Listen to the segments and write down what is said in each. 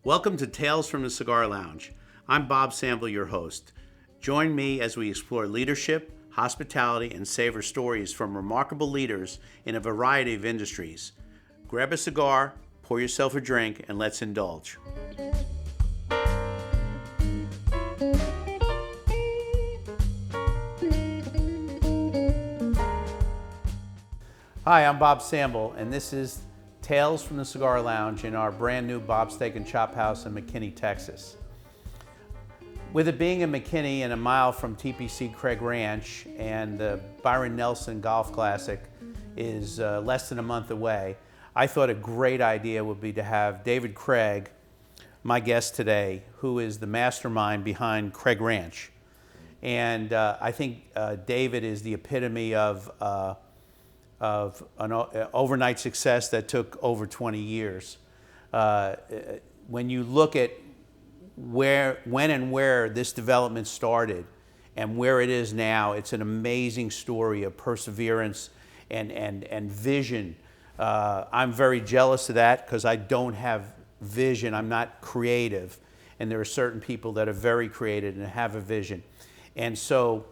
Welcome to Tales from the Cigar Lounge. I'm Bob Sambol, your host. Join me as we explore leadership, hospitality, and savor stories from remarkable leaders in a variety of industries. Grab a cigar, pour yourself a drink, and let's indulge. Hi, I'm Bob Sambol, and this is Tales from the Cigar Lounge in our brand new Bob Steak and Chop House in McKinney, Texas. With it being in McKinney and a mile from TPC Craig Ranch, and the Byron Nelson Golf Classic is less than a month away, I thought a great idea would be to have David Craig, my guest today, who is the mastermind behind Craig Ranch. And I think David is the epitome of an overnight success that took over 20 years. When you look at when and where this development started and where it is now, it's an amazing story of perseverance and vision. I'm very jealous of that because I don't have vision. I'm not creative. And there are certain people that are very creative and have a vision. And so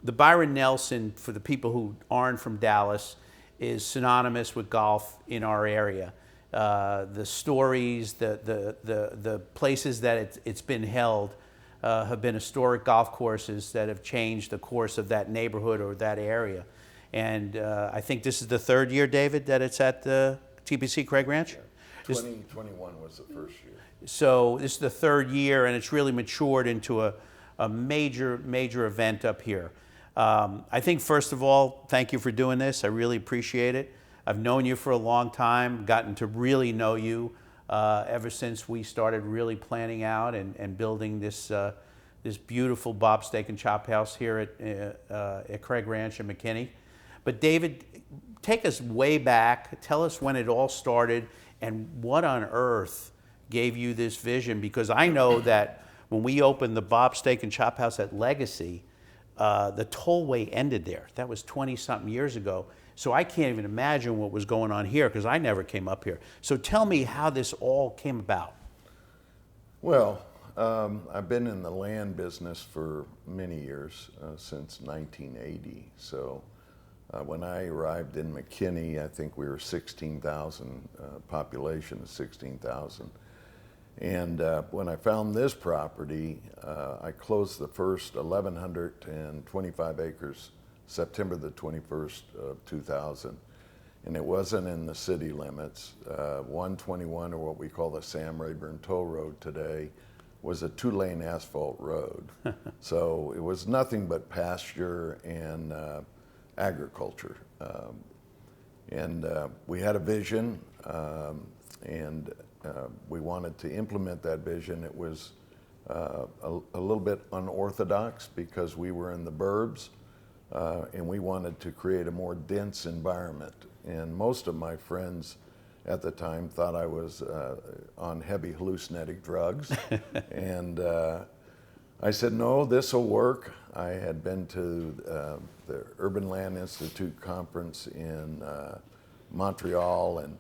the Byron Nelson, for the people who aren't from Dallas, is synonymous with golf in our area. The stories, the places that it's been held have been historic golf courses that have changed the course of that neighborhood or that area. And I think this is the third year, David, that it's at the TPC Craig Ranch? Yeah. 2021 was the first year. So this is the third year, and it's really matured into a major event up here. I think, first of all, thank you for doing this. I really appreciate it. I've known you for a long time, gotten to really know you ever since we started really planning out and building this beautiful Bob Steak and Chop House here at Craig Ranch in McKinney. But David, take us way back. Tell us when it all started and what on earth gave you this vision, because I know that when we opened the Bob Steak and Chop House at Legacy, the tollway ended there. That was 20-something years ago. So I can't even imagine what was going on here because I never came up here. So tell me how this all came about. Well, I've been in the land business for many years, since 1980. So when I arrived in McKinney, I think we were 16,000, population of 16,000. And when I found this property, I closed the first 1,125 acres September the 21st of 2000. And it wasn't in the city limits. 121, or what we call the Sam Rayburn Toll Road today, was a 2-lane asphalt road. So it was nothing but pasture and agriculture. We had a vision, and we wanted to implement that vision. It was a little bit unorthodox because we were in the burbs, and we wanted to create a more dense environment. And most of my friends at the time thought I was on heavy hallucinogenic drugs. And I said, no, this will work. I had been to the Urban Land Institute conference in Montreal, and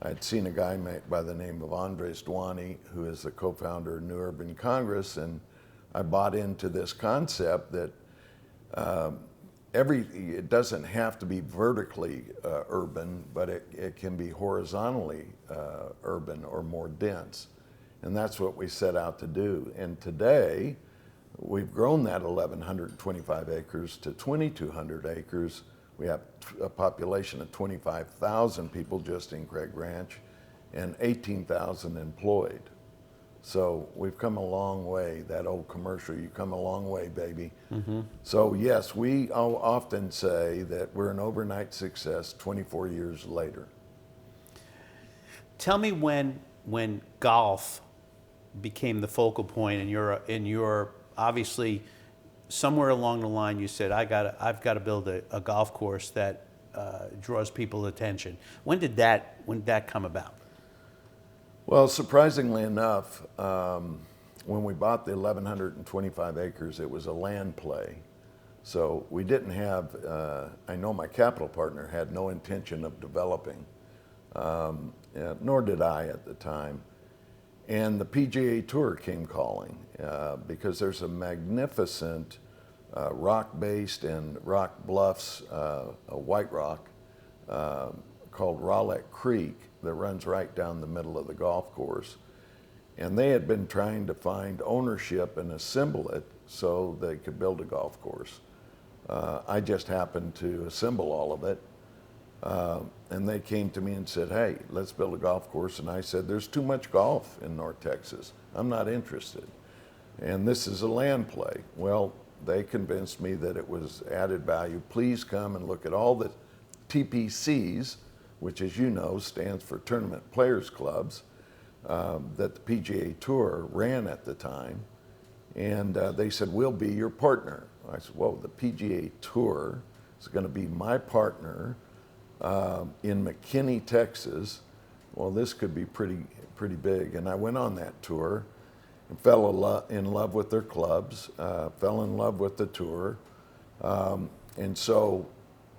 I'd seen a guy by the name of Andres Dwani, who is the co-founder of New Urban Congress, and I bought into this concept that it doesn't have to be vertically urban, but it can be horizontally urban or more dense. And that's what we set out to do. And today, we've grown that 1,125 acres to 2,200 acres. We have a population of 25,000 people just in Craig Ranch and 18,000 employed. So we've come a long way. That old commercial, you come a long way, baby. Mm-hmm. So yes, we often say that we're an overnight success 24 years later. Tell me when golf became the focal point in your obviously somewhere along the line you said, I've got to build a golf course that draws people's attention. When did that come about? Well, surprisingly enough, when we bought the 1,125 acres, it was a land play. So we didn't have, I know my capital partner had no intention of developing. nor did I at the time. And the PGA Tour came calling because there's a magnificent rock-based and rock bluffs, a white rock called Rowlett Creek that runs right down the middle of the golf course. And they had been trying to find ownership and assemble it so they could build a golf course. I just happened to assemble all of it. And they came to me and said, hey, let's build a golf course. And I said, there's too much golf in North Texas. I'm not interested. And this is a land play. Well, they convinced me that it was added value. Please come and look at all the TPCs, which, as you know, stands for Tournament Players Clubs, that the PGA Tour ran at the time. And they said, we'll be your partner. I said, whoa, the PGA Tour is going to be my partner in McKinney, Texas. Well, this could be pretty big. And I went on that tour and fell in love with their clubs, fell in love with the tour. And so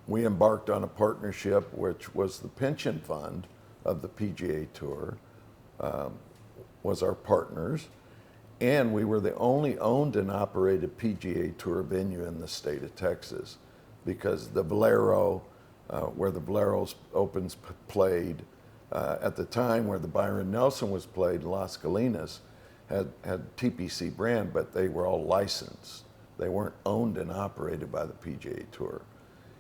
we embarked on a partnership, which was the pension fund of the PGA Tour, was our partners. And we were the only owned and operated PGA Tour venue in the state of Texas, because the Valero, where the Valero's Opens played, at the time where the Byron Nelson was played, Las Colinas, had TPC brand, but they were all licensed. They weren't owned and operated by the PGA Tour.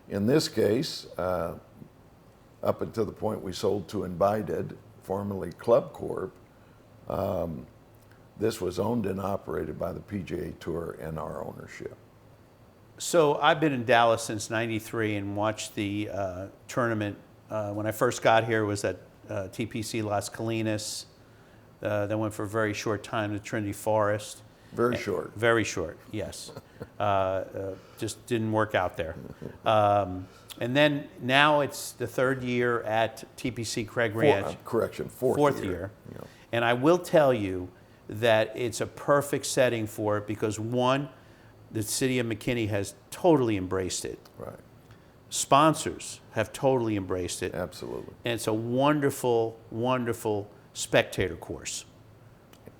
In this case, up until the point we sold to Invited, formerly Club Corp, this was owned and operated by the PGA Tour and our ownership. So I've been in Dallas since '93 and watched the tournament. When I first got here, it was at TPC Las Colinas. Then went for a very short time to Trinity Forest. Very short. Very short, yes. Just didn't work out there. And then now it's the third year at TPC Craig Ranch. Fourth year. Yeah. And I will tell you that it's a perfect setting for it because, one, the city of McKinney has totally embraced it. Right. Sponsors have totally embraced it. Absolutely. And it's a wonderful, wonderful spectator course.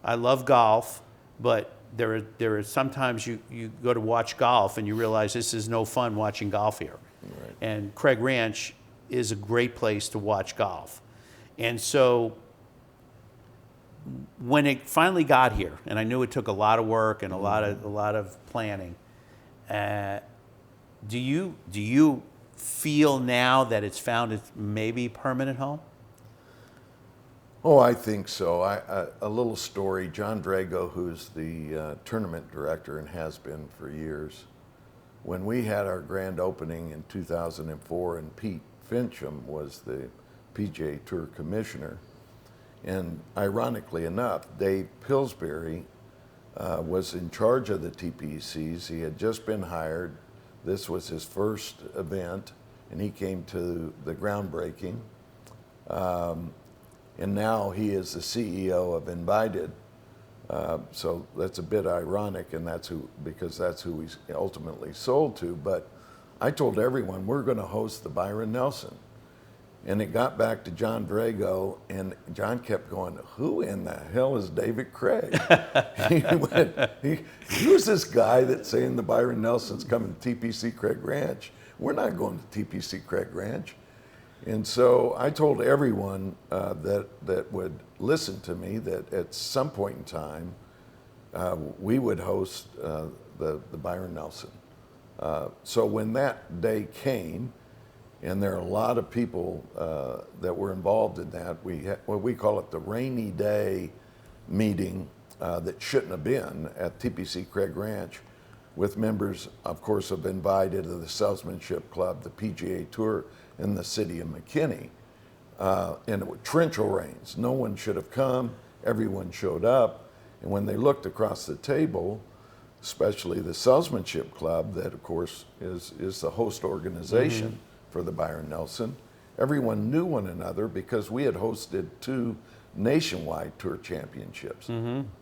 I love golf, but there are sometimes you go to watch golf and you realize this is no fun watching golf here. Right. And Craig Ranch is a great place to watch golf. And so when it finally got here, and I knew it took a lot of work and a lot of planning, do you feel now that it's found its maybe permanent home? Oh, I think so. A little story. John Drago, who's the tournament director and has been for years, when we had our grand opening in 2004, and Pete Fincham was the PGA Tour commissioner, and ironically enough, Dave Pillsbury was in charge of the TPCs. He had just been hired. This was his first event, and he came to the groundbreaking. And now he is the CEO of Invited. So that's a bit ironic, and because that's who we ultimately sold to. But I told everyone we're going to host the Byron Nelson. And it got back to John Drago, and John kept going, who in the hell is David Craig? Who's this guy that's saying the Byron Nelson's coming to TPC Craig Ranch? We're not going to TPC Craig Ranch. And so I told everyone that would listen to me that at some point in time, we would host the Byron Nelson. So when that day came, and there are a lot of people that were involved in that, we call it the rainy day meeting that shouldn't have been at TPC Craig Ranch, with members, of course, of Invited, of the Salesmanship Club, the PGA Tour, and the city of McKinney. And it was torrential rains. No one should have come. Everyone showed up. And when they looked across the table, especially the Salesmanship Club, that of course is the host organization for the Byron Nelson, everyone knew one another because we had hosted 2 nationwide tour championships.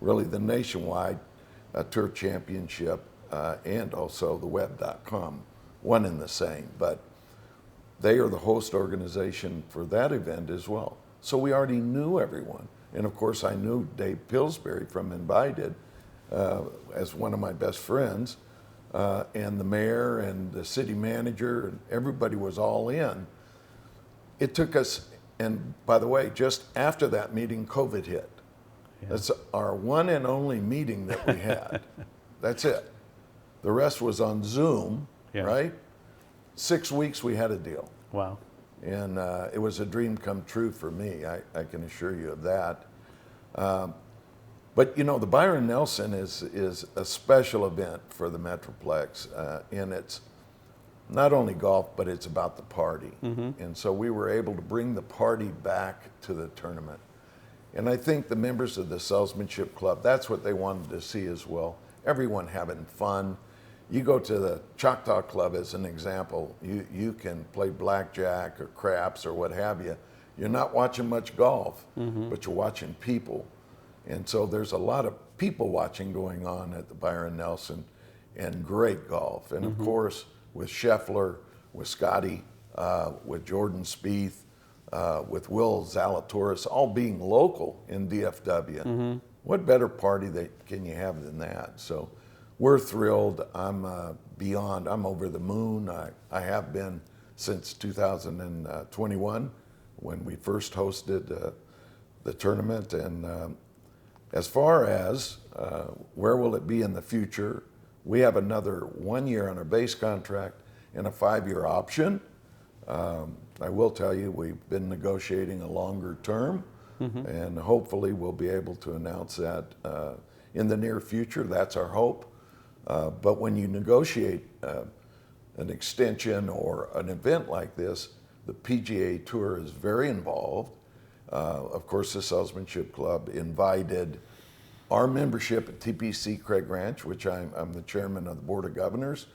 Really the nationwide tour championship and also the web.com, one and the same. But they are the host organization for that event as well. So we already knew everyone. And of course, I knew Dave Pillsbury from Invited as one of my best friends, and the mayor and the city manager, and everybody was all in. It took us, and by the way, just after that meeting, COVID hit. Yeah. That's our one and only meeting that we had. That's it. The rest was on Zoom, right? 6 weeks we had a deal. Wow. And it was a dream come true for me, I can assure you of that. But you know, the Byron Nelson is a special event for the Metroplex, and it's not only golf, but it's about the party. And so we were able to bring the party back to the tournament. And I think the members of the Salesmanship Club, that's what they wanted to see as well. Everyone having fun. You go to the Choctaw Club as an example, you can play blackjack or craps or what have you. You're not watching much golf, but you're watching people. And so there's a lot of people watching going on at the Byron Nelson, and great golf. And of course, with Scheffler, with Scotty, with Jordan Spieth, with Will Zalatoris, all being local in DFW. What better party can you have than that? So we're thrilled. I'm beyond, I'm over the moon. I have been since 2021 when we first hosted the tournament. And as far as where will it be in the future, we have another 1 year on our base contract and a 5-year option. I will tell you, we've been negotiating a longer term, and hopefully we'll be able to announce that in the near future. That's our hope. But when you negotiate an extension or an event like this, the PGA Tour is very involved. Of course, the Salesmanship Club invited our membership at TPC Craig Ranch, which I'm the chairman of the Board of Governors,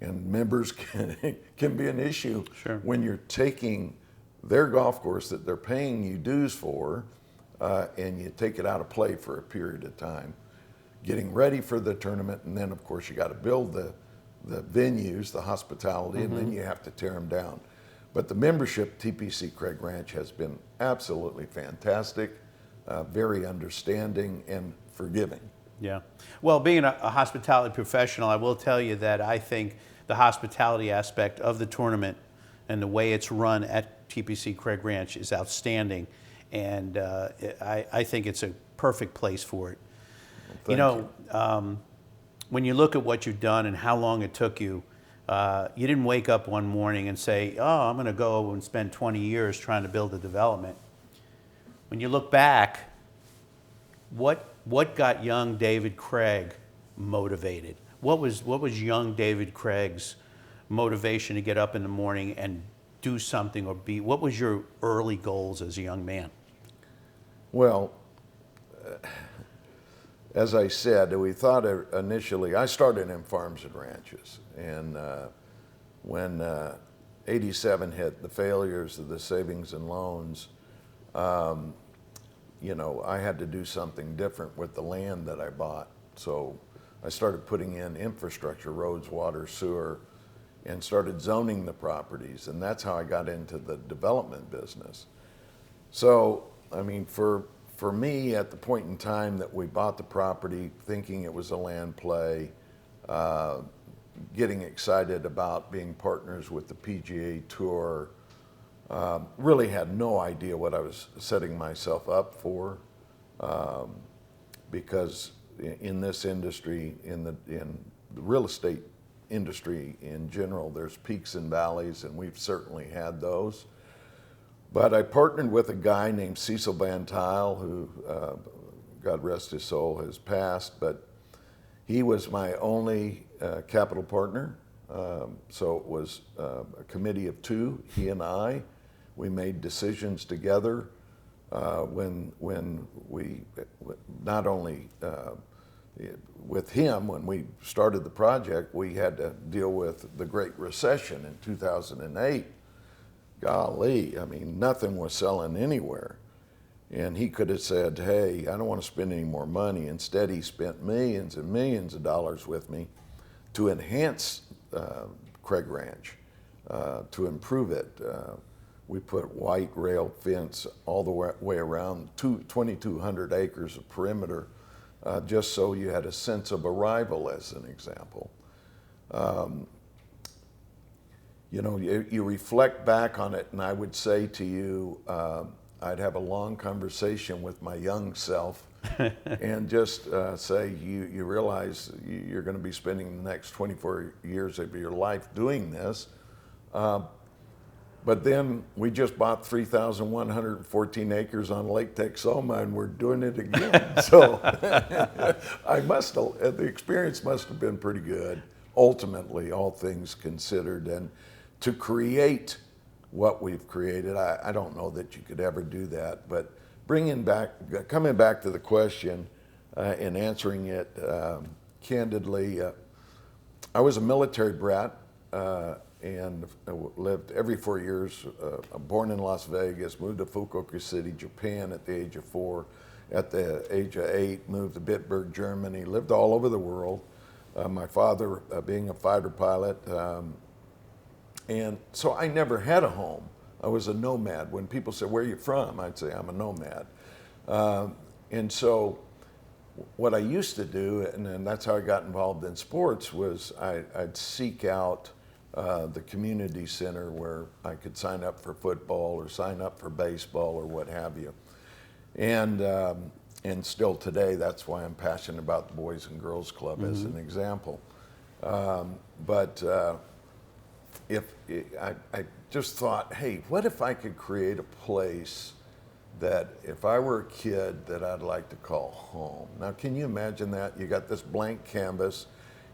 and members can be an issue when you're taking their golf course that they're paying you dues for, and you take it out of play for a period of time, getting ready for the tournament, and then of course you got to build the venues, the hospitality, and then you have to tear them down. But the membership TPC Craig Ranch has been absolutely fantastic, very understanding and forgiving. Yeah. Well, being a hospitality professional, I will tell you that I think the hospitality aspect of the tournament and the way it's run at TPC Craig Ranch is outstanding, and I think it's a perfect place for it. Well, you know, when you look at what you've done and how long it took you, you didn't wake up one morning and say, oh, I'm going to go and spend 20 years trying to build a development. When you look back, what got young David Craig motivated? What was young David Craig's motivation to get up in the morning and do something or be? What was your early goals as a young man? Well, as I said, we thought initially, I started in farms and ranches, and when 87 hit, the failures of the savings and loans, you know, I had to do something different with the land that I bought. So I started putting in infrastructure, roads, water, sewer, and started zoning the properties, and that's how I got into the development business. So, I mean, for me, at the point in time that we bought the property, thinking it was a land play, getting excited about being partners with the PGA Tour, really had no idea what I was setting myself up for, because in this industry, in the real estate industry in general, there's peaks and valleys, and we've certainly had those. But I partnered with a guy named Cecil Van Tile, who, God rest his soul, has passed, but he was my only capital partner. So it was a committee of two, he and I. We made decisions together when we, not only with him, when we started the project, we had to deal with the Great Recession in 2008. Golly, I mean, nothing was selling anywhere. And he could have said, hey, I don't want to spend any more money. Instead, he spent millions and millions of dollars with me to enhance Craig Ranch. to improve it. We put white rail fence all the way around 2,200 acres of perimeter, just so you had a sense of arrival, as an example. You reflect back on it, and I would say to you, I'd have a long conversation with my young self and just say, you realize you're going to be spending the next 24 years of your life doing this. But then we just bought 3,114 acres on Lake Texoma, and we're doing it again. So the experience must have been pretty good, ultimately, all things considered. And to create what we've created, I don't know that you could ever do that. But coming back to the question and answering it candidly, I was a military brat. And lived every 4 years, born in Las Vegas, moved to Fukuoka City, Japan at the age of 4. At the age of 8, moved to Bitburg, Germany, lived all over the world. My father being a fighter pilot. And so I never had a home. I was a nomad. When people say, where are you from? I'd say, I'm a nomad. And so what I used to do, and that's how I got involved in sports, was I'd seek out the community center where I could sign up for football or sign up for baseball or what have you. And still today, that's why I'm passionate about the Boys and Girls Club as an example. But I just thought, hey, what if I could create a place that if I were a kid that I'd like to call home? Now, can you imagine that? You got this blank canvas.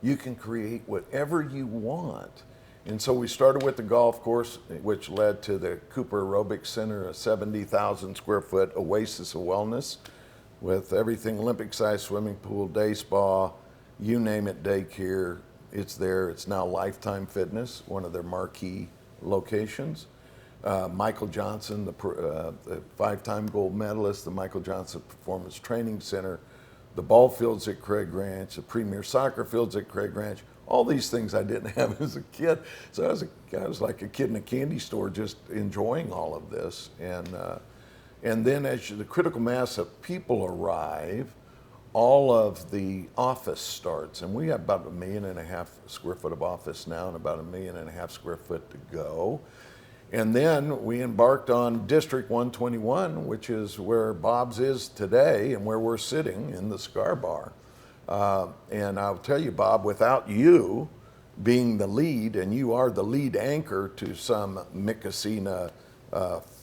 You can create whatever you want. And so we started with the golf course, which led to the Cooper Aerobics Center, a 70,000 square foot oasis of wellness with everything, Olympic-sized swimming pool, day spa, you name it, daycare. It's there. It's now Lifetime Fitness, one of their marquee locations. Michael Johnson, the 5-time gold medalist, the Michael Johnson Performance Training Center, the ball fields at Craig Ranch, the premier soccer fields at Craig Ranch. All these things I didn't have as a kid. So I was like a kid in a candy store just enjoying all of this. And then as the critical mass of people arrive, all of the office starts. And we have about 1.5 million square foot of office now and about 1.5 million square foot to go. And then we embarked on District 121, which is where Bob's is today and where we're sitting in the cigar bar. And I'll tell you, Bob, without you being the lead, and you are the lead anchor to some Micasina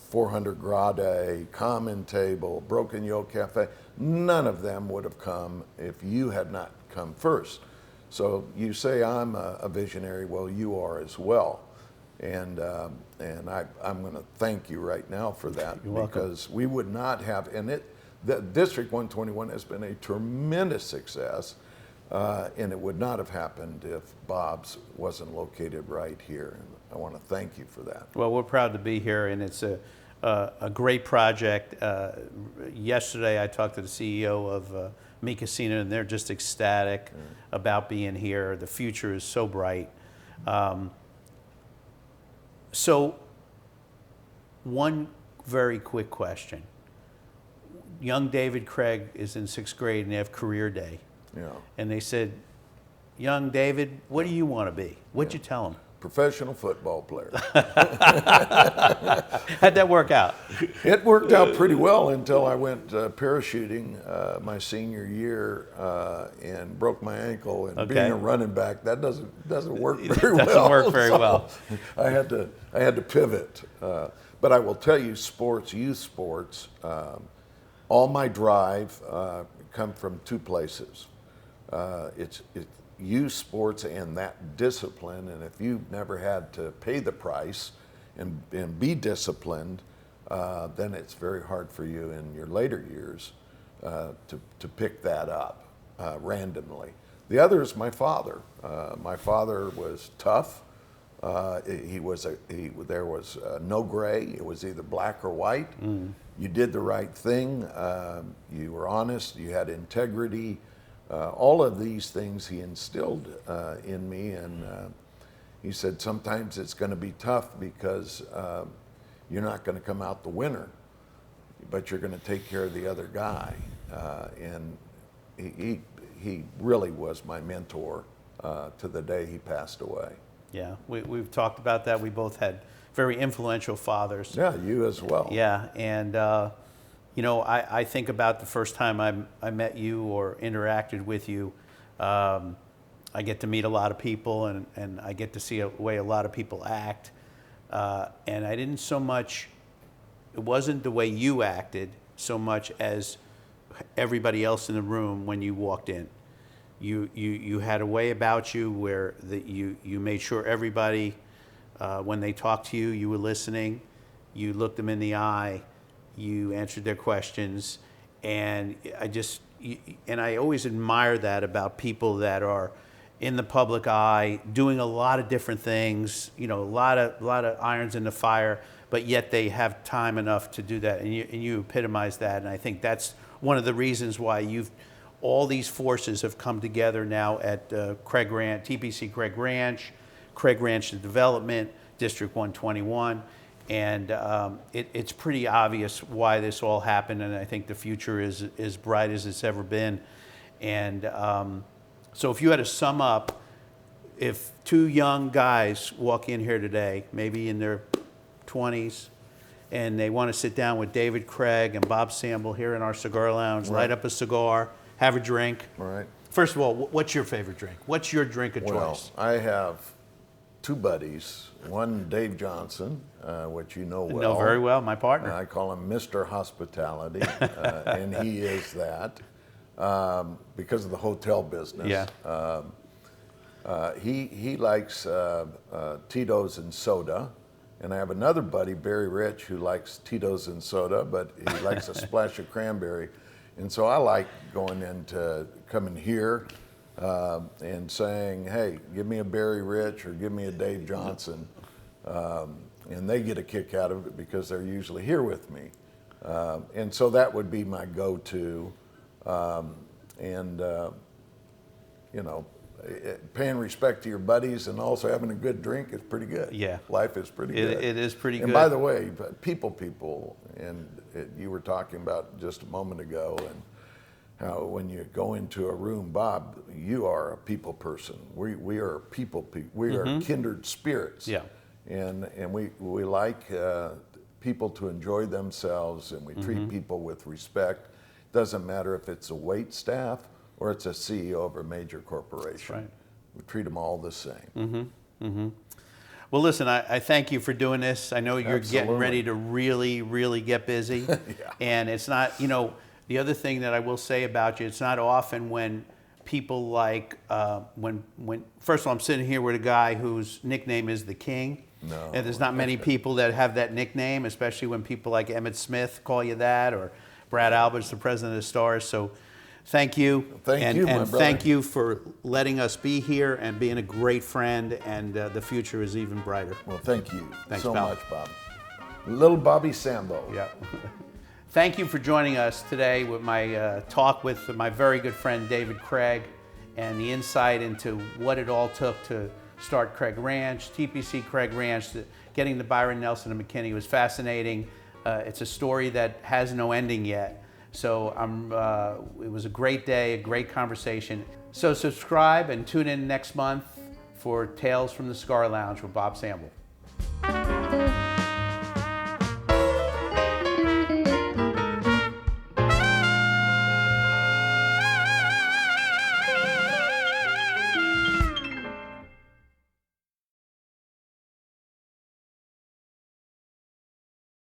400 Grade, Common Table, Broken Yoke Cafe, none of them would have come if you had not come first. So you say I'm a visionary, well, you are as well. And I'm going to thank you right now for that. You're because we would not have, the District 121 has been a tremendous success, and it would not have happened if Bob's wasn't located right here. And I want to thank you for that. Well, we're proud to be here, and it's a great project. Yesterday, I talked to the CEO of Micasina, and they're just ecstatic about being here. The future is so bright. So, one very quick question. Young David Craig is in 6th grade and they have career day. Yeah. And they said, young David, what do you want to be? What'd you tell him? Professional football player. How'd that work out? It worked out pretty well until I went parachuting my senior year and broke my ankle. And being a running back, that doesn't work very well. Doesn't work very well. I had to pivot. But I will tell you, sports, youth sports, all my drive come from two places. It's youth sports and that discipline, and if you've never had to pay the price and be disciplined, then it's very hard for you in your later years to pick that up randomly. The other is my father. My father was tough. There was no gray. It was either black or white. You did the right thing. You were honest. You had integrity. All of these things he instilled in me, and he said, sometimes it's going to be tough because you're not going to come out the winner, but you're going to take care of the other guy. And he really was my mentor to the day he passed away. Yeah, we've talked about that. We both had very influential fathers. Yeah, you as well. Yeah, and you know, I think about the first time I met you or interacted with you. I get to meet a lot of people, and I get to see a way a lot of people act. And I didn't so much, it wasn't the way you acted so much as everybody else in the room when you walked in. You had a way about you where you made sure everybody, when they talked to you, you were listening, you looked them in the eye, you answered their questions, and I always admire that about people that are in the public eye, doing a lot of different things, you know, a lot of irons in the fire, but yet they have time enough to do that, and you epitomize that, and I think that's one of the reasons why all these forces have come together now at Craig Ranch, TPC Craig Ranch Development, District 121, and it's pretty obvious why this all happened, and I think the future is as bright as it's ever been. And so if you had to sum up, if two young guys walk in here today, maybe in their 20s, and they want to sit down with David Craig and Bob Sambol here in our cigar lounge, light up a cigar, have a drink. Right. First of all, what's your favorite drink? What's your drink of choice? Well, I have two buddies. One, Dave Johnson, which you know well. Know very well, my partner. I call him Mr. Hospitality, and he is that because of the hotel business. Yeah. He likes Tito's and soda. And I have another buddy, Barry Rich, who likes Tito's and soda, but he likes a splash of cranberry. And so I like coming here and saying, hey, give me a Barry Rich or give me a Dave Johnson. And they get a kick out of it because they're usually here with me. And so that would be my go-to. You know, paying respect to your buddies and also having a good drink is pretty good. Yeah. Life is pretty good. It is pretty good. And by the way, people, and you were talking about just a moment ago, and how when you go into a room, Bob, you are a people person. We are people. We are kindred spirits. Yeah. And we like people to enjoy themselves, and we treat people with respect. Doesn't matter if it's a wait staff or it's a CEO of a major corporation. That's right. We treat them all the same. Well, listen, I thank you for doing this. I know you're Absolutely. getting ready to really, really get busy. Yeah. And it's not, you know, the other thing that I will say about you, it's not often when people like, first of all, I'm sitting here with a guy whose nickname is the King. No. And there's not many people that have that nickname, especially when people like Emmett Smith call you that, or Brad Albert's the president of the Stars. So thank you. Thank you, my brother. Thank you for letting us be here and being a great friend, and the future is even brighter. Well, thank you Thanks, so pal. much, Bob. Little Bobby Sambol. Yeah. Thank you for joining us today with my talk with my very good friend David Craig, and the insight into what it all took to start Craig Ranch, TPC Craig Ranch. Getting to Byron Nelson and McKinney was fascinating. It's a story that has no ending yet. So it was a great day, a great conversation. So subscribe and tune in next month for Tales from the Cigar Lounge with Bob Sambol.